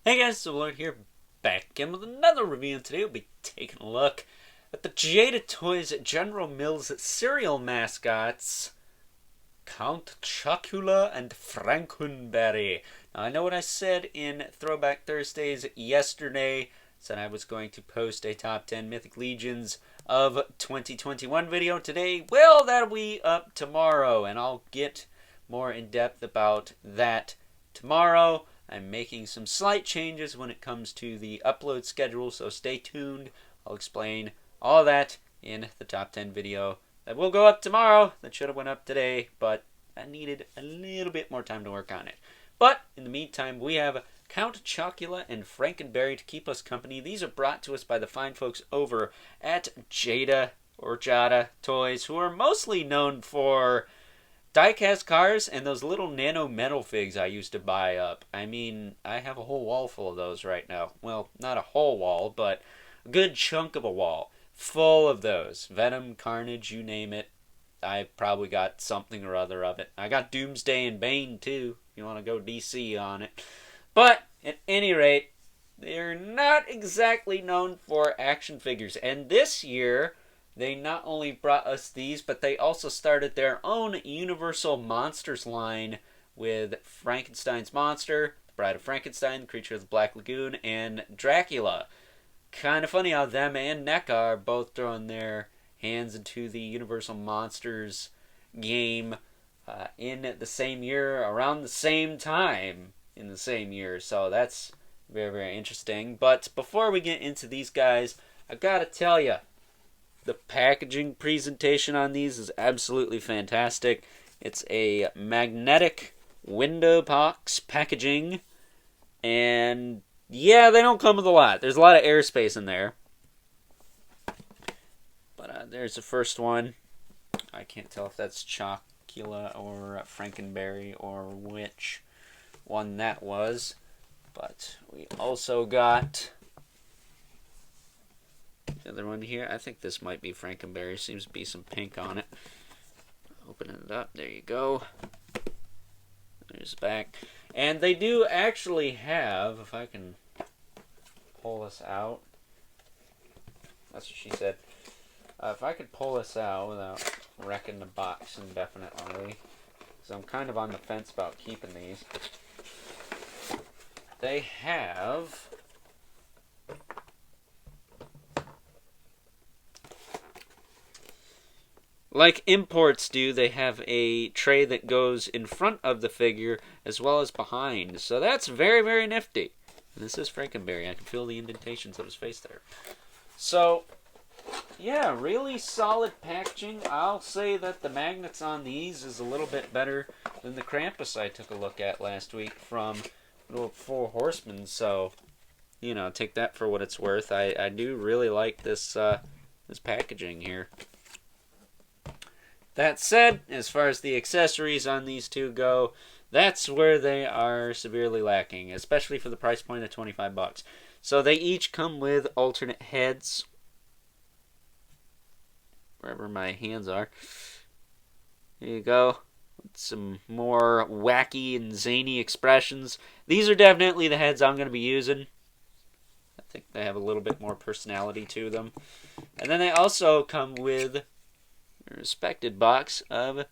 Hey guys, so Lord here, back again with another review, and today we'll be taking a look at the Jada Toys General Mills cereal mascots, Count Chocula and Frankenberry. Now I know what I said in Throwback Thursdays yesterday, said I was going to post a top 10 Mythic Legions of 2021 video today. Well, that'll be up tomorrow, and I'll get more in depth about that tomorrow. I'm making some slight changes when it comes to the upload schedule, so stay tuned. I'll explain all that in the top 10 video that will go up tomorrow. That should have went up today, but I needed a little bit more time to work on it. But in the meantime, we have Count Chocula and Frankenberry to keep us company. These are brought to us by the fine folks over at Jada or Jada Toys, who are mostly known for die-cast cars and those little nano metal figs I used to buy up. I mean, I have a whole wall full of those right now. Well, not a whole wall, but a good chunk of a wall full of those. Venom, Carnage, you name it. I probably got something or other of it. I got Doomsday and Bane, too, if you want to go DC on it. But, at any rate, they're not exactly known for action figures. And this year, they not only brought us these, but they also started their own Universal Monsters line with Frankenstein's Monster, the Bride of Frankenstein, the Creature of the Black Lagoon, and Dracula. Kind of funny how them and NECA are both throwing their hands into the Universal Monsters game in the same year, around the same time in the same year. So that's very, very interesting. But before we get into these guys, I gotta tell you, the packaging presentation on these is absolutely fantastic. It's a magnetic window box packaging. And yeah, they don't come with a lot. There's a lot of airspace in there. But there's the first one. I can't tell if that's Chocula or Frankenberry or which one that was. But we also got the other one here. I think this might be Frankenberry. Seems to be some pink on it. Opening it up. There you go. There's the back. And they do actually have, if I can pull this out. That's what she said. If I could pull this out without wrecking the box indefinitely, because I'm kind of on the fence about keeping these. They have like imports do, they have a tray that goes in front of the figure as well as behind. So that's very, very nifty. And this is Frankenberry. I can feel the indentations of his face there. So, yeah, really solid packaging. I'll say that the magnets on these is a little bit better than the Krampus I took a look at last week from Four Horsemen. So, you know, take that for what it's worth. I do really like this this packaging here. That said, as far as the accessories on these two go, that's where they are severely lacking, especially for the price point of $25. So they each come with alternate heads, wherever my hands are. There you go. Some more wacky and zany expressions. These are definitely the heads I'm going to be using. I think they have a little bit more personality to them. And then they also come with a respected box of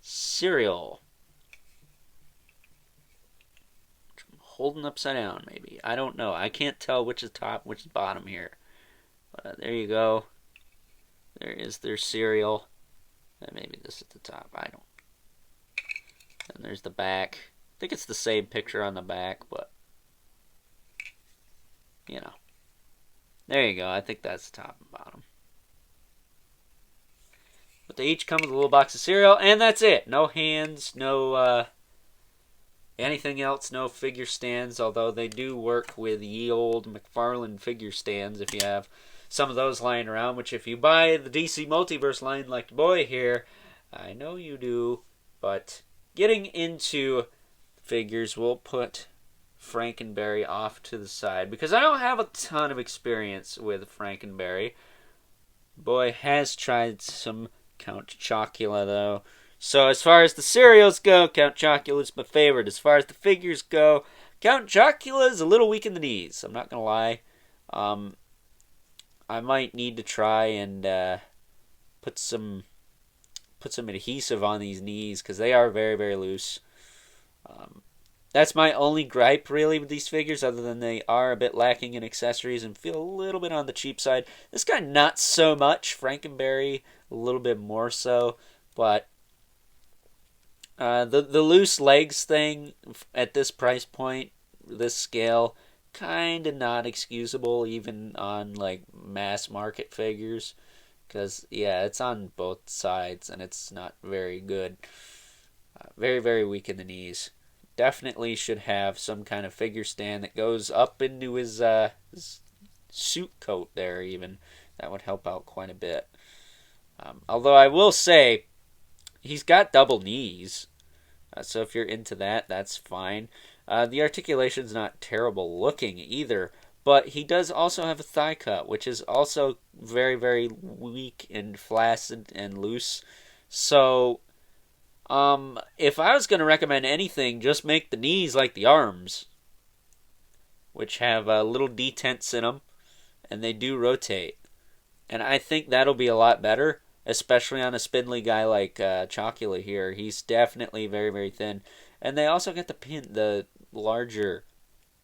cereal. Which I'm holding upside down, maybe. I don't know. I can't tell which is top, which is bottom here. But there you go. There is their cereal. And maybe this at the top. I don't. And there's the back. I think it's the same picture on the back, but you know. There you go. I think that's the top and bottom. But they each come with a little box of cereal, and that's it. No hands, no anything else, no figure stands, although they do work with ye old McFarlane figure stands if you have some of those lying around, which if you buy the DC Multiverse line like the boy here, I know you do, but getting into figures, we'll put Frankenberry off to the side, because I don't have a ton of experience with Frankenberry. Boy has tried some Count Chocula, though. So as far as the cereals go, Count Chocula is my favorite. As far as the figures go, Count Chocula is a little weak in the knees. I'm not gonna lie. I might need to try and put some adhesive on these knees because they are very, very loose. That's my only gripe really with these figures, other than they are a bit lacking in accessories and feel a little bit on the cheap side. This guy not so much. Frankenberry a little bit more so, but the loose legs thing at this price point, this scale, kind of not excusable even on like mass market figures, because yeah, it's on both sides and it's not very good. Very, very weak in the knees. Definitely should have some kind of figure stand that goes up into his suit coat there even. That would help out quite a bit. Although I will say, he's got double knees. So if you're into that, that's fine. The articulation's not terrible looking either. But he does also have a thigh cut, which is also very, very weak and flaccid and loose. So if I was going to recommend anything, just make the knees like the arms, which have little detents in them, and they do rotate. And I think that'll be a lot better, especially on a spindly guy like Chocula here. He's definitely very, very thin. And they also got the larger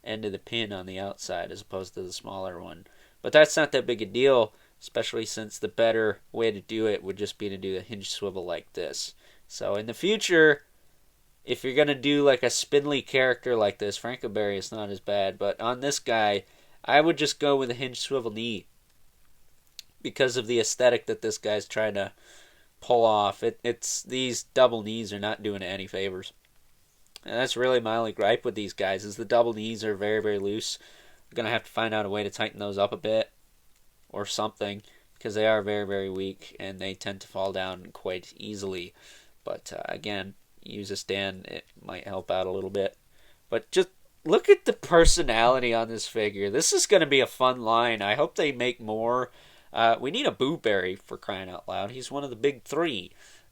end of the pin on the outside as opposed to the smaller one. But that's not that big a deal, especially since the better way to do it would just be to do a hinge swivel like this. So in the future, if you're going to do like a spindly character like this, Frankenberry is not as bad. But on this guy, I would just go with a hinge swivel knee because of the aesthetic that this guy's trying to pull off. It's these double knees are not doing it any favors. And that's really my only gripe with these guys, is the double knees are very, very loose. I'm going to have to find out a way to tighten those up a bit or something, because they are very, very weak and they tend to fall down quite easily. But again, use a stand, it might help out a little bit. But just look at the personality on this figure. This is going to be a fun line. I hope they make more. We need a Boo Berry, for crying out loud. He's one of the big three.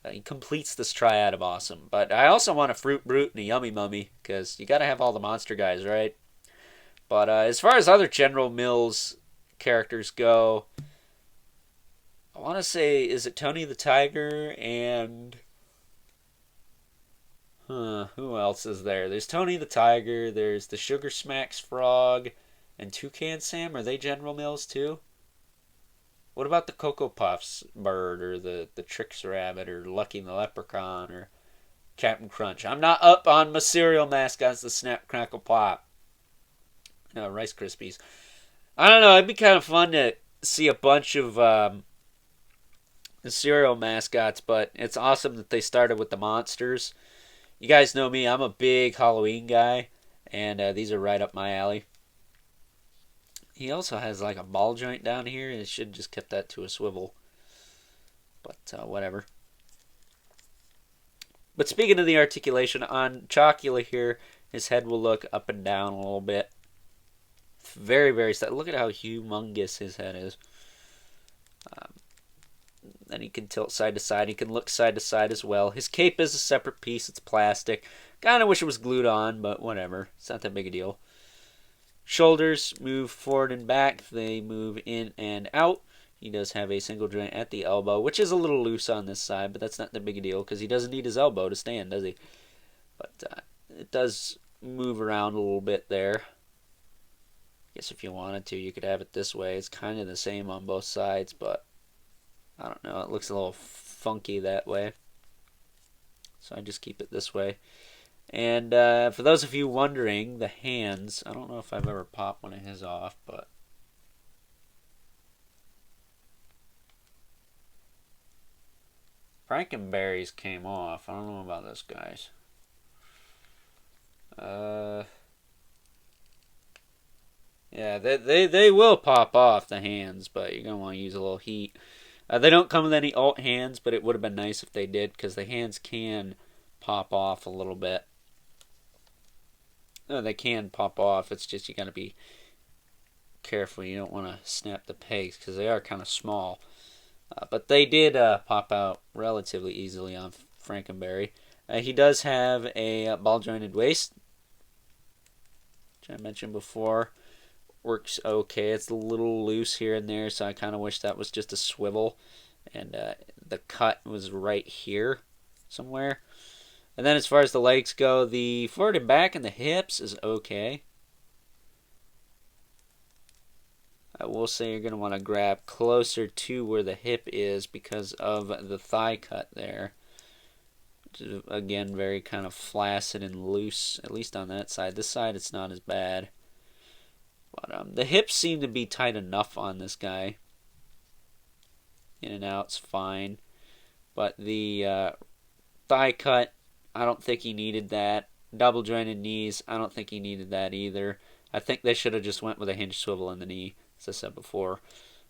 He completes this triad of awesome. But I also want a Fruit Brute and a Yummy Mummy, because you got to have all the monster guys, right? But as far as other General Mills characters go, I want to say, is it Tony the Tiger and... who else is there? There's Tony the Tiger, there's the Sugar Smacks Frog, and Toucan Sam. Are they General Mills too? What about the Cocoa Puffs bird, or the Trix Rabbit, or Lucky the Leprechaun, or Captain Crunch? I'm not up on my cereal mascots, the Snap Crackle Pop. No, Rice Krispies. I don't know, it'd be kind of fun to see a bunch of the cereal mascots, but it's awesome that they started with the monsters. You guys know me, I'm a big Halloween guy, and these are right up my alley. He also has like a ball joint down here, and it should just kept that to a swivel. But whatever. But speaking of the articulation, on Chocula here, his head will look up and down a little bit. Very, very sad. Look at how humongous his head is. Then he can tilt side to side. He can look side to side as well. His cape is a separate piece. It's plastic. Kind of wish it was glued on, but whatever. It's not that big a deal. Shoulders move forward and back. They move in and out. He does have a single joint at the elbow, which is a little loose on this side, but that's not that big a deal because he doesn't need his elbow to stand, does he? But it does move around a little bit there. I guess if you wanted to, you could have it this way. It's kind of the same on both sides, but I don't know, it looks a little funky that way. So I just keep it this way. And for those of you wondering, the hands, I don't know if I've ever popped one of his off, but Frankenberry's came off. I don't know about this guy's. Yeah, they will pop off the hands, but you're going to want to use a little heat. They don't come with any alt hands, but it would have been nice if they did, because the hands can pop off a little bit. No, they can pop off. It's just you got to be careful. You don't want to snap the pegs, because they are kind of small. But they did pop out relatively easily on Frankenberry. He does have a ball-jointed waist. which I mentioned before, works okay. It's a little loose here and there, so I kind of wish that was just a swivel, and the cut was right here somewhere. And then as far as the legs go, the forward and back and the hips is okay. I will say you're going to want to grab closer to where the hip is because of the thigh cut there. Which is, again, very kind of flaccid and loose, at least on that side. This side, it's not as bad. But the hips seem to be tight enough on this guy. In and out's fine. But the thigh cut, I don't think he needed that. Double jointed knees, I don't think he needed that either. I think they should have just went with a hinge swivel in the knee, as I said before.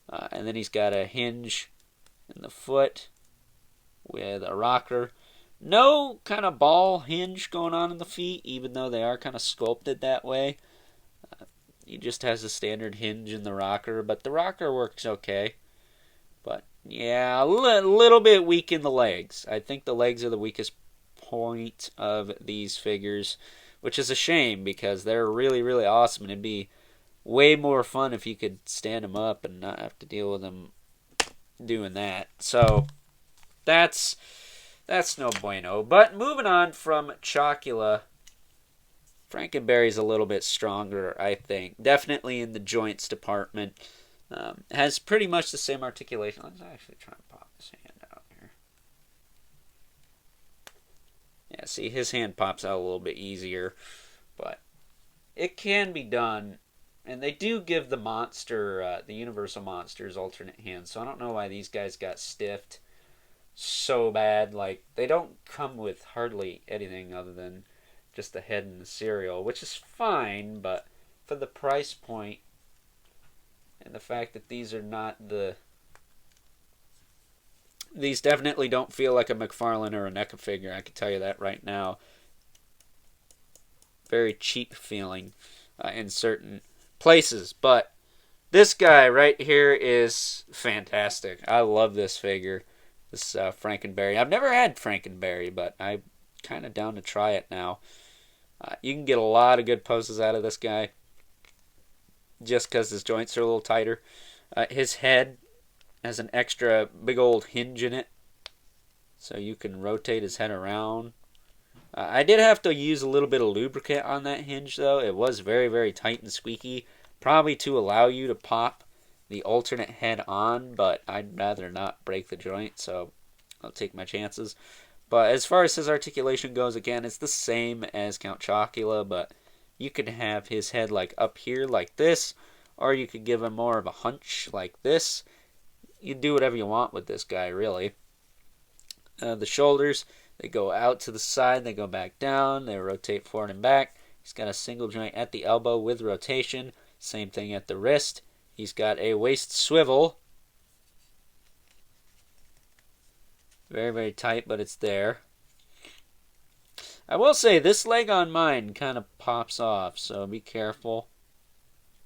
And then he's got a hinge in the foot with a rocker. No kind of ball hinge going on in the feet, even though they are kind of sculpted that way. He just has a standard hinge in the rocker, but the rocker works okay. But yeah, a little bit weak in the legs. I think the legs are the weakest point of these figures, which is a shame because they're really, really awesome, and it'd be way more fun if you could stand them up and not have to deal with them doing that. So that's no bueno. But moving on from Chocula, Frankenberry's a little bit stronger, I think. Definitely in the joints department. Has pretty much the same articulation. Let's actually try and pop his hand out here. Yeah, see, his hand pops out a little bit easier. But it can be done. And they do give the monster, the Universal Monsters, alternate hands. So I don't know why these guys got stiffed so bad. Like, they don't come with hardly anything other than just the head and the cereal, which is fine, but for the price point and the fact that these are not the... These definitely don't feel like a McFarlane or a NECA figure, I can tell you that right now. Very cheap feeling in certain places, but this guy right here is fantastic. I love this figure, this Frankenberry. I've never had Frankenberry, but I'm kind of down to try it now. You can get a lot of good poses out of this guy just because his joints are a little tighter. His head has an extra big old hinge in it, so you can rotate his head around. I did have to use a little bit of lubricant on that hinge, though. It was very, very tight and squeaky, probably to allow you to pop the alternate head on, but I'd rather not break the joint, so I'll take my chances. But as far as his articulation goes, again, it's the same as Count Chocula, but you could have his head like up here like this, or you could give him more of a hunch like this. You do whatever you want with this guy, really. The shoulders, they go out to the side, they go back down, they rotate forward and back. He's got a single joint at the elbow with rotation. Same thing at the wrist. He's got a waist swivel. Very, very tight, but it's there. I will say, this leg on mine kind of pops off, so be careful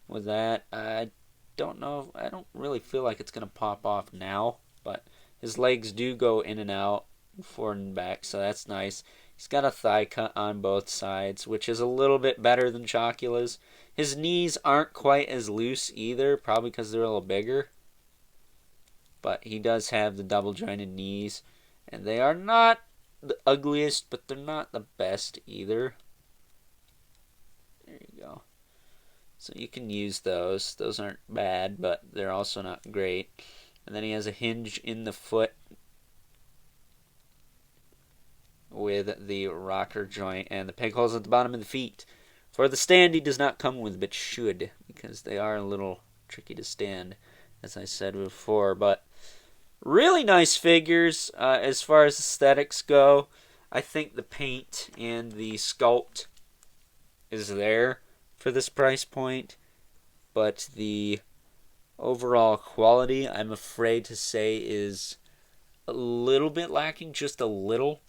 with that. I don't know. I don't really feel like it's going to pop off now, but his legs do go in and out, forward and back, so that's nice. He's got a thigh cut on both sides, which is a little bit better than Chocula's. His knees aren't quite as loose either, probably because they're a little bigger. But he does have the double jointed knees. And they are not the ugliest, but they're not the best either. There you go. So you can use those. Those aren't bad, but they're also not great. And then he has a hinge in the foot with the rocker joint and the peg holes at the bottom of the feet. For the stand, he does not come with, but should, because they are a little tricky to stand, as I said before. But really nice figures as far as aesthetics go. I think the paint and the sculpt is there for this price point, but the overall quality, I'm afraid to say, is a little bit lacking, just a little.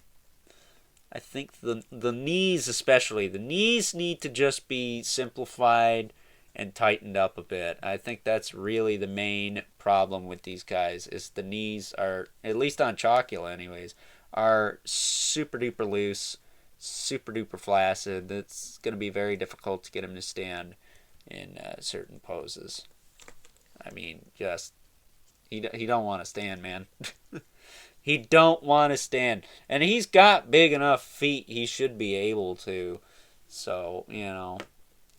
I think the knees especially, the knees need to just be simplified and tightened up a bit. I think that's really the main problem with these guys, is the knees are, at least on Chocula anyways, are super duper loose, super duper flaccid. It's going to be very difficult to get him to stand in certain poses. I mean, just he don't want to stand, man. He don't want to stand, and he's got big enough feet. He should be able to. So, you know,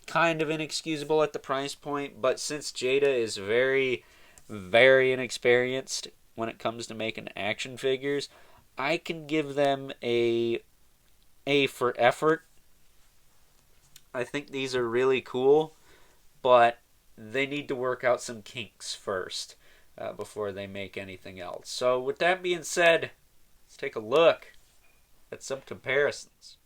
kind of inexcusable at the price point, but since Jada is very, very inexperienced when it comes to making action figures, I can give them a for effort. I think these are really cool, but they need to work out some kinks first before they make anything else. So with that being said, let's take a look at some comparisons.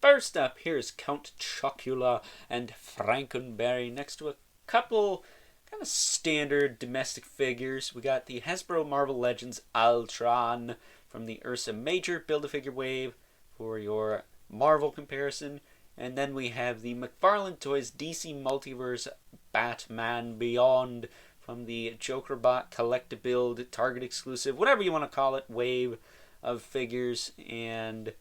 First up, here's Count Chocula and Frankenberry next to a couple kind of standard domestic figures. We got the Hasbro Marvel Legends Ultron from the Ursa Major Build-A-Figure wave for your Marvel comparison. And then we have the McFarlane Toys DC Multiverse Batman Beyond from the Jokerbot Collect-A-Build Target exclusive, whatever you want to call it, wave of figures. And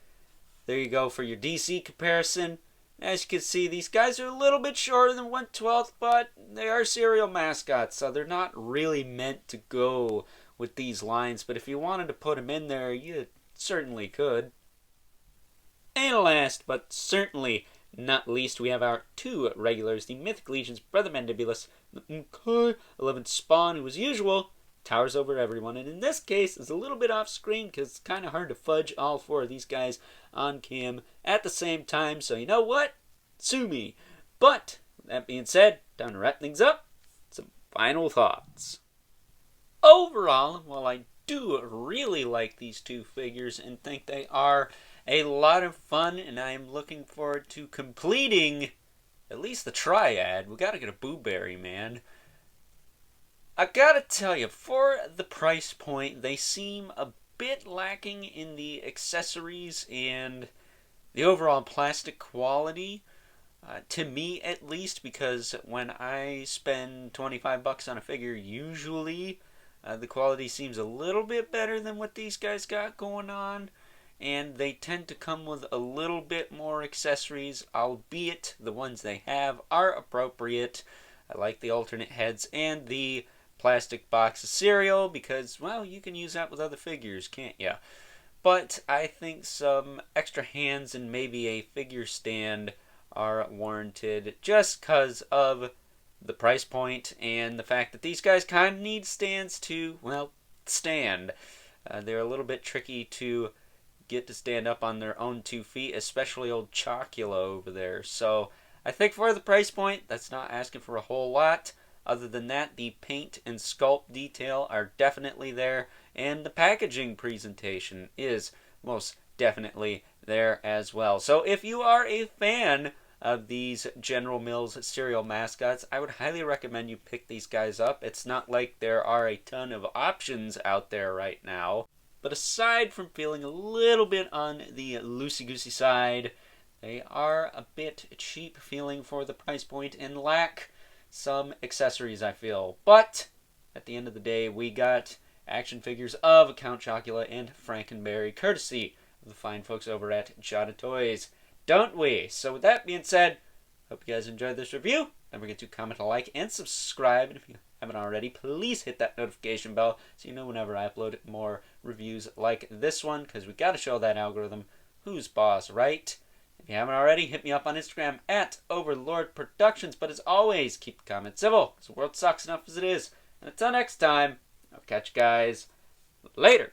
there you go for your DC comparison. As you can see, these guys are a little bit shorter than 1/12, but they are serial mascots, so they're not really meant to go with these lines. But if you wanted to put them in there, you certainly could. And last, but certainly not least, we have our two regulars, the Mythic Legion's Brother Mandibulus, the 11th Spawn, who as usual towers over everyone, and in this case is a little bit off screen because it's kind of hard to fudge all four of these guys on cam at the same time, so you know what? Sue me. But that being said, time to wrap things up. Some final thoughts. Overall, while I do really like these two figures and think they are a lot of fun, and I am looking forward to completing at least the triad. We gotta get a Booberry, man. I gotta tell you, for the price point, they seem a bit lacking in the accessories and the overall plastic quality. To me, at least, because when I spend $25 on a figure, usually the quality seems a little bit better than what these guys got going on. And they tend to come with a little bit more accessories, albeit the ones they have are appropriate. I like the alternate heads and the plastic box of cereal because, well, you can use that with other figures, can't you? But I think some extra hands and maybe a figure stand are warranted just because of the price point and the fact that these guys kind of need stands to, well, stand. They're a little bit tricky to get to stand up on their own 2 feet, especially old Chocula over there. So I think for the price point, that's not asking for a whole lot. Other than that, the paint and sculpt detail are definitely there, and the packaging presentation is most definitely there as well. So if you are a fan of these General Mills cereal mascots, I would highly recommend you pick these guys up. It's not like there are a ton of options out there right now. But aside from feeling a little bit on the loosey-goosey side, they are a bit cheap feeling for the price point and lack some accessories, I feel. But at the end of the day, we got action figures of Count Chocula and Frankenberry, courtesy of the fine folks over at Jada Toys, don't we? So with that being said, hope you guys enjoyed this review. Don't forget to comment, like, and subscribe. And if you haven't already, please hit that notification bell so you know whenever I upload more reviews like this one, because we got to show that algorithm who's boss, right? If you haven't already, hit me up on Instagram at Overlord Productions. But as always, keep the comments civil, because the world sucks enough as it is. And until next time, I'll catch you guys later.